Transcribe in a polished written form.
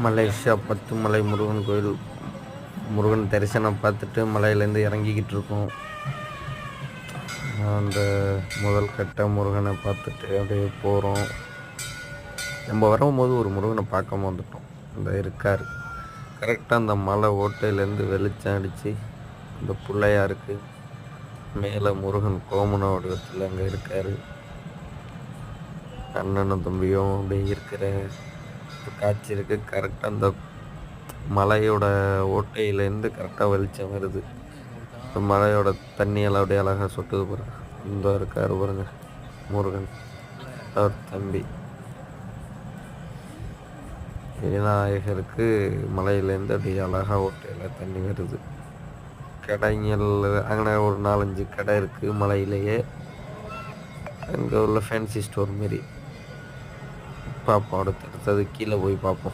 Malaysia Batumalai Murugan கோயில். முருகன் தரிசனம் பார்த்துட்டு மலையிலேருந்து இறங்கிக்கிட்டு இருக்கோம். அந்த முதல் கட்ட முருகனை பார்த்துட்டு அப்படியே போகிறோம். நம்ம வரும்போது ஒரு முருகனை பார்க்காம வந்துட்டோம். அந்த இருக்கார் கரெக்டாக அந்த மலை ஓட்டையிலேருந்து வெளிச்சம் அடித்து அந்த பிள்ளையாருக்கு மேலே முருகன் கோமன வடிவத்தில் அங்கே இருக்கார். அண்ணனும் தம்பியும் அப்படியே இருக்கிற காட்சி இருக்குது. கரெக்டாக அந்த மலையோட ஓட்டையிலேருந்து கரெக்டாக வெளிச்சம் வருது. மலையோட தண்ணியெல்லாம் அப்படியே அழகாக சொட்டுது பாருங்க. இந்த இருக்கார் பாருங்க முருகன், அவர் தம்பி விநாயகருக்கு மலையிலேருந்து அப்படியே அழகாக ஓட்டையில் தண்ணி வருது. கடைகள் அங்கே ஒரு 4-5 கடை இருக்குது மலையிலேயே. அங்கே உள்ள ஃபேன்சி ஸ்டோர் மாரி பார்ப்போம். அடுத்தது கீழே போய் பார்ப்போம்.